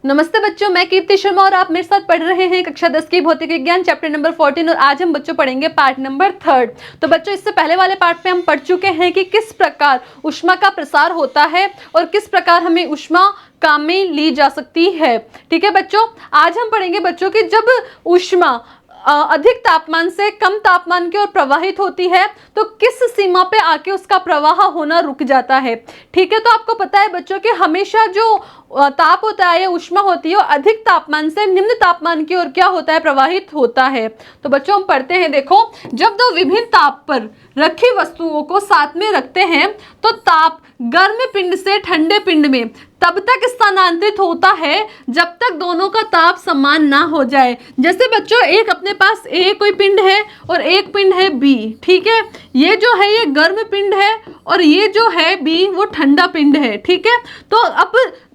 नमस्ते बच्चों, मैं कीर्ति शर्मा और आप मेरे साथ पढ़ रहे हैं कक्षा 10 की भौतिक विज्ञान चैप्टर नंबर 14 और आज हम बच्चों पढ़ेंगे पार्ट नंबर 3। तो बच्चों, इससे पहले वाले पार्ट में हम पढ़ चुके हैं कि किस प्रकार ऊष्मा का प्रसार होता है और किस प्रकार हमें ऊष्मा काम में ली जा सकती है। ठीक है बच्चों, आज हम पढ़ेंगे बच्चों कि जब ऊष्मा अधिक तापमान से कम तापमान की ओर प्रवाहित होती है तो किस सीमा पे आके उसका प्रवाह होना रुक जाता है। ठीक है, तो आपको पता है बच्चों कि हमेशा जो ताप होता है या ऊष्मा होती है वो अधिक तापमान से निम्न तापमान की ओर क्या होता है, प्रवाहित होता है। तो बच्चों हम पढ़ते हैं, देखो, जब दो विभिन्न ताप पर रखी वस्तुओं को साथ में रखते हैं तो ताप गर्म पिंड से ठंडे पिंड में तब तक स्थानांतरित होता है जब तक दोनों का ताप समान ना हो जाए। जैसे बच्चों, एक अपने पास ए कोई पिंड है और एक पिंड है बी। ठीक है, ये जो है ये गर्म पिंड है और ये जो है बी वो ठंडा पिंड है। ठीक है, तो अब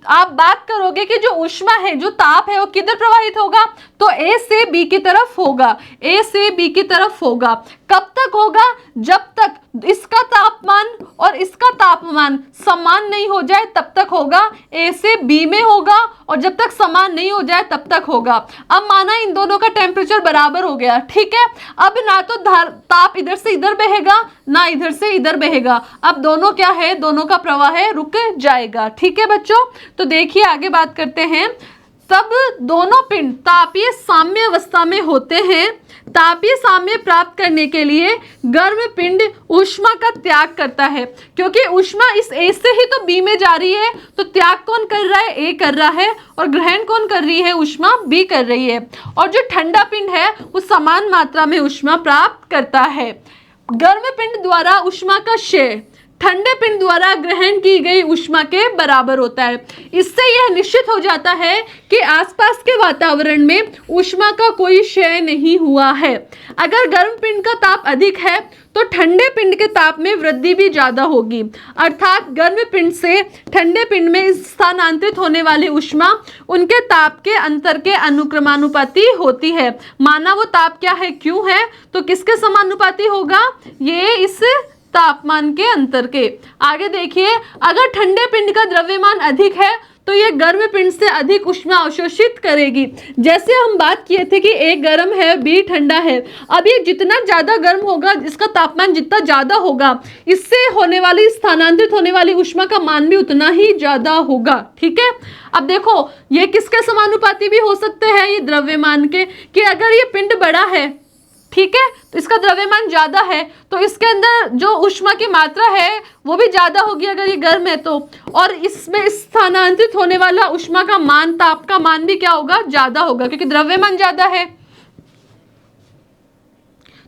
आप बात करोगे कि जो ऊष्मा है, जो ताप है, वो किधर प्रवाहित होगा, तो ए से बी की तरफ होगा। ए से बी की तरफ होगा। कब तक होगा? जब तक इसका तापमान और इसका तापमान समान नहीं हो जाए तब तक होगा। ए से बी में होगा और जब तक समान नहीं हो जाए तब तक होगा। अब माना इन दोनों का टेम्परेचर बराबर हो गया। ठीक है, अब ना तो ताप इधर से इधर बहेगा ना इधर से इधर बहेगा। अब दोनों क्या है, दोनों का प्रवाह रुक जाएगा। ठीक है बच्चों, तो देखिए आगे बात करते हैं। तब दोनों पिंड तापीय साम्य अवस्था में होते हैं। तापीय साम्य प्राप्त करने के लिए गर्म पिंड ऊष्मा का त्याग करता है, क्योंकि ऊष्मा इस ए से ही तो बी में जा रही है, तो त्याग कौन कर रहा है? ए कर रहा है, और ग्रहण कौन कर रही है? ऊष्मा बी कर रही है। और जो ठंडा पिंड है वो समान मात्रा में ऊष्मा प्राप्त करता है। गर्म पिंड द्वारा ऊष्मा का क्षय ठंडे पिंड द्वारा ग्रहण की गई ऊष्मा के बराबर होता है। इससे यह निश्चित हो जाता है कि आसपास के वातावरण में ऊष्मा का कोई क्षय नहीं हुआ है। अगर गर्म पिंड का ताप अधिक है तो ठंडे पिंड के ताप में वृद्धि भी ज्यादा होगी, अर्थात गर्म पिंड से ठंडे पिंड में स्थानांतरित होने वाली ऊष्मा उनके ताप के अंतर के अनुक्रमानुपाती होती है। माना वो ताप क्या है, क्यों है, तो किसके समानुपाती होगा? ये इस तापमान के अंतर के। आगे देखिए, अगर ठंडे पिंड का द्रव्यमान अधिक है तो ये गर्म पिंड से अधिक ऊष्मा अवशोषित करेगी। जैसे हम बात किए थे कि ए गर्म है बी ठंडा है। अब ये जितना ज्यादा गर्म होगा, इसका तापमान जितना ज्यादा होगा, इससे होने वाली स्थानांतरित होने वाली ऊष्मा का मान भी उतना ही ज्यादा होगा। ठीक है, अब देखो ये किसके समानुपाती भी हो सकते हैं, ये द्रव्यमान के, कि अगर ये पिंड बड़ा है, ठीक है, तो इसका द्रव्यमान ज्यादा है तो इसके अंदर जो ऊष्मा की मात्रा है वो भी ज्यादा होगी अगर ये गर्म है तो, और इसमें स्थानांतरित होने वाला ऊष्मा का मान, ताप का मान भी क्या होगा? ज्यादा होगा, क्योंकि द्रव्यमान ज्यादा है।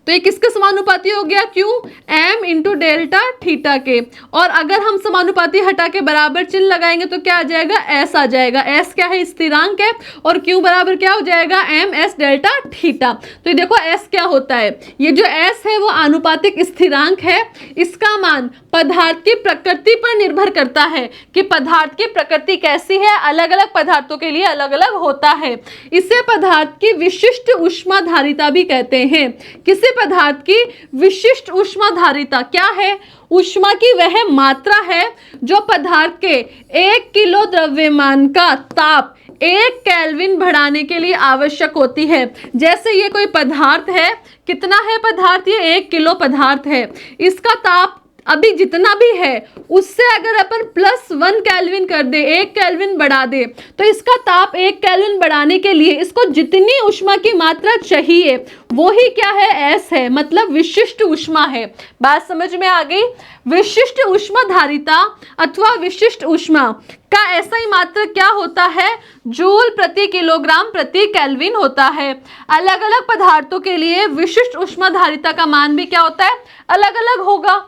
तो ये किसके समानुपाती हो गया? क्यों? m इंटू डेल्टा थीटा के। और अगर हम समानुपाती हटा के बराबर चिन्ह लगाएंगे तो क्या आ जाएगा? s आ जाएगा। s क्या है? स्थिरांक है, और q बराबर क्या हो जाएगा? m s delta theta. तो ये देखो s क्या होता है, ये जो s है वो आनुपातिक स्थिरांक है। इसका मान पदार्थ की प्रकृति पर निर्भर करता है कि पदार्थ की प्रकृति कैसी है, अलग अलग पदार्थों के लिए अलग अलग होता है। इसे पदार्थ की विशिष्ट ऊष्माधारिता भी कहते हैं। किसी पदार्थ की विशिष्ट ऊष्माधारिता क्या है? ऊष्मा की वह मात्रा है जो पदार्थ के 1 किलो द्रव्यमान का ताप 1 केल्विन बढ़ाने के लिए आवश्यक होती है। जैसे ये कोई पदार्थ है, कितना है पदार्थ? ये 1 किलो पदार्थ है। इसका ताप अभी जितना भी है उससे अगर अपन +1 केल्विन कर दे, 1 केल्विन बढ़ा दे, तो इसका ताप 1 केल्विन बढ़ाने के लिए इसको जितनी ऊष्मा की मात्रा चाहिए वो ही क्या है? S है, मतलब विशिष्ट ऊष्मा है। बात समझ में आ गई? विशिष्ट ऊष्माधारिता अथवा विशिष्ट ऊष्मा का ऐसा ही मात्रा क्या होता है? जूल प्रति किलोग्राम प्रति केल्विन होता है। अलग अलग पदार्थों के लिए विशिष्ट ऊष्माधारिता का मान भी क्या होता है? अलग अलग होगा।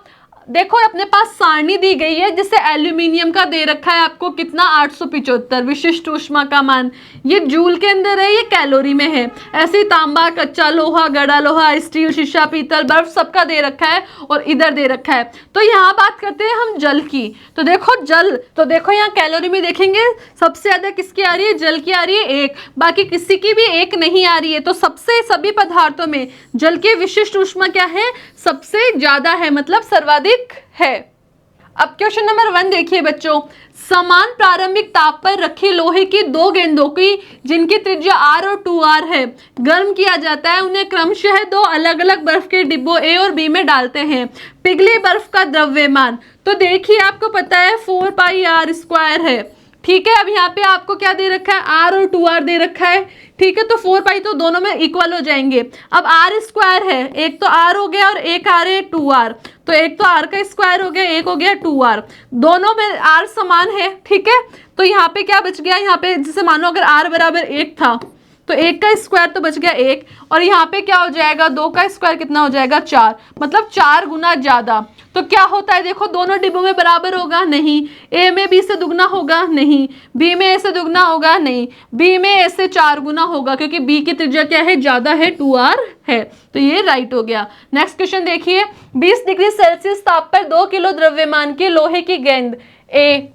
देखो अपने पास सारणी दी गई है, जिसे एल्यूमिनियम का दे रखा है आपको कितना? 875 विशिष्ट ऊष्मा का मान। ये जूल के अंदर है, ये कैलोरी में है। ऐसे ही तांबा, कच्चा लोहा, गड़ा लोहा, स्टील, शीशा, पीतल, बर्फ सबका दे रखा है और इधर दे रखा है। तो यहाँ बात करते हैं हम जल की। तो देखो जल, तो देखो यहाँ कैलोरी में देखेंगे सबसे ज्यादा किसकी आ रही है? जल की आ रही है 1, बाकी किसी की भी 1 नहीं आ रही है। तो सबसे सभी पदार्थों में जल की विशिष्ट ऊष्मा क्या है? सबसे ज्यादा है, मतलब सर्वाधिक है। अब क्वेश्चन नंबर 1 देखिए बच्चों, समान प्रारंभिक ताप पर रखी लोहे की दो गेंदों की जिनकी त्रिज्या r और 2r है गर्म किया जाता है, उन्हें क्रमशः दो अलग अलग बर्फ के डिब्बों A और B में डालते हैं। पिघली बर्फ का द्रव्यमान, तो देखिए आपको पता है 4 पाई r स्क्वायर है, ठीक है। अब यहाँ पे आपको क्या दे रखा है, r और 2r दे रखा है, ठीक है। तो 4 पाई तो दोनों में इक्वल हो जाएंगे। अब r स्क्वायर है, एक तो r हो गया और एक r है 2r, तो एक तो r का स्क्वायर हो गया, एक हो गया 2r, दोनों में r समान है, ठीक है। तो यहाँ पे क्या बच गया, यहाँ पे जैसे मानो अगर r बराबर 1 था तो 1 का स्क्वायर तो बच गया 1, और यहाँ पे क्या हो जाएगा 2 का स्क्वायर कितना हो जाएगा 4, मतलब 4 गुना ज्यादा। तो क्या होता है देखो, दोनों डिब्बों में बराबर होगा नहीं, ए में बी से दुगना होगा नहीं, बी में ए से दुगना होगा नहीं, बी में ए से 4 गुना होगा क्योंकि बी की त्रिज्या क्या है, ज्यादा है, 2r है, तो ये राइट हो गया। नेक्स्ट क्वेश्चन देखिए, 20 डिग्री सेल्सियस ताप पर 2 किलो द्रव्यमान की लोहे की गेंद ए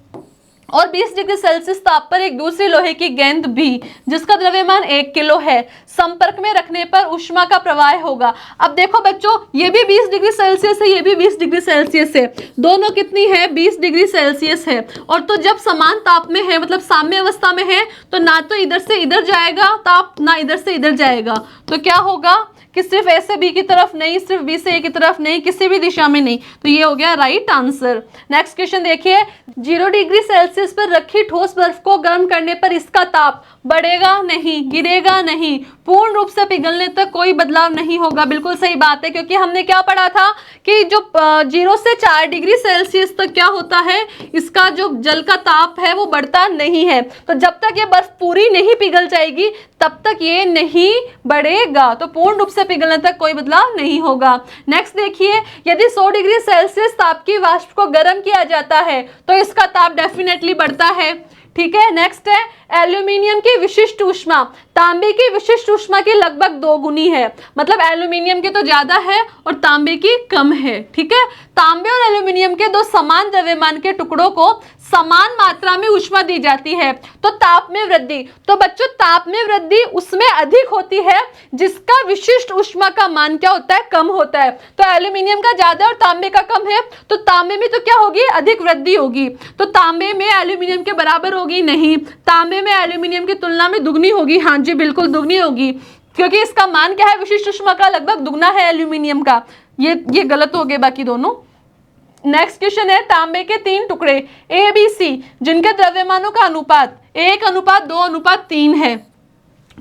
और 20 डिग्री सेल्सियस ताप पर एक दूसरी लोहे की गेंद भी जिसका द्रव्यमान 1 किलो है संपर्क में रखने पर ऊष्मा का प्रवाह होगा। अब देखो बच्चों, ये भी 20 डिग्री सेल्सियस है, ये भी 20 डिग्री सेल्सियस है, दोनों कितनी है, 20 डिग्री सेल्सियस है। और तो जब समान ताप में है, मतलब साम्य अवस्था में है, तो ना तो इधर से इधर जाएगा ताप, ना इधर से इधर जाएगा, तो क्या होगा कि सिर्फ ए से बी की तरफ नहीं, सिर्फ बी से ए की तरफ नहीं, किसी भी दिशा में नहीं। तो ये हो गया राइट आंसर। नेक्स्ट क्वेश्चन देखिए, 0 डिग्री सेल्सियस पर रखी ठोस बर्फ को गर्म करने पर इसका ताप बढ़ेगा नहीं, गिरेगा नहीं, पूर्ण रूप से पिघलने तक कोई बदलाव नहीं होगा। बिल्कुल सही बात है, क्योंकि हमने क्या पढ़ा था कि जो 0 से 4 डिग्री सेल्सियस तक क्या होता है, इसका जो जल का ताप है वो बढ़ता नहीं है। तो जब तक ये बर्फ पूरी नहीं पिघल जाएगी तब तक ये नहीं बढ़ेगा, तो पूर्ण रूप से पिघलने तक कोई बदलाव नहीं होगा। नेक्स्ट देखिए, यदि 100 डिग्री सेल्सियस ताप की वाष्प को गर्म किया जाता है तो इसका ताप डेफिनेटली बढ़ता है, ठीक है। नेक्स्ट है, एल्यूमिनियम की विशिष्ट ऊष्मा तांबे की विशिष्ट ऊष्मा की लगभग 2 गुनी है, मतलब एल्यूमिनियम की तो ज्यादा है और तांबे की कम है, ठीक है। तांबे और एल्यूमिनियम के दो समान द्रव्यमान के टुकड़ों को समान मात्रा में ऊष्मा दी जाती है तो ताप में वृद्धि, तो बच्चों ताप में वृद्धि उसमें अधिक होती है जिसका विशिष्ट ऊष्मा का मान क्या होता है, कम होता है। तो एल्यूमिनियम का ज्यादा और तांबे का कम है, तो तांबे में तो क्या होगी, अधिक वृद्धि होगी। तो तांबे में एल्यूमिनियम के बराबर होगी नहीं, तांबे में एल्यूमिनियम की तुलना में दुगनी होगी, हाँ जी बिल्कुल दुगनी होगी, क्योंकि इसका मान क्या है, विशिष्ट ऊष्मा का लगभग दुगना है एल्यूमिनियम का। ये गलत हो गए बाकी दोनों। नेक्स्ट क्वेश्चन है, तांबे के 3 टुकड़े ए बी सी जिनके द्रव्यमानों का अनुपात 1:2:3 है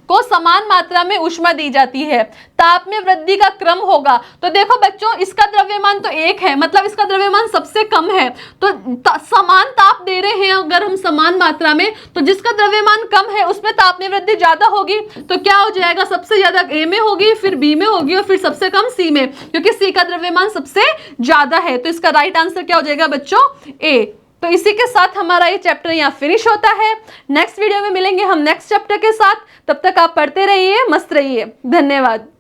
को समान मात्रा में ऊष्मा दी जाती है, ताप में वृद्धि का क्रम होगा। तो देखो बच्चों, इसका द्रव्यमान तो 1 है, मतलब इसका द्रव्यमान सबसे कम है, तो समान ताप दे रहे हैं अगर हम समान मात्रा में, तो जिसका द्रव्यमान कम है उसमें ताप में वृद्धि ज्यादा होगी, तो क्या हो जाएगा, सबसे ज्यादा ए में होगी, फिर बी में होगी और फिर सबसे कम सी में, क्योंकि सी का द्रव्यमान सबसे ज्यादा है। तो इसका राइट आंसर क्या हो जाएगा बच्चों, ए। तो इसी के साथ हमारा ये चैप्टर यहाँ फिनिश होता है। नेक्स्ट वीडियो में मिलेंगे हम नेक्स्ट चैप्टर के साथ, तब तक आप पढ़ते रहिए, मस्त रहिए, धन्यवाद।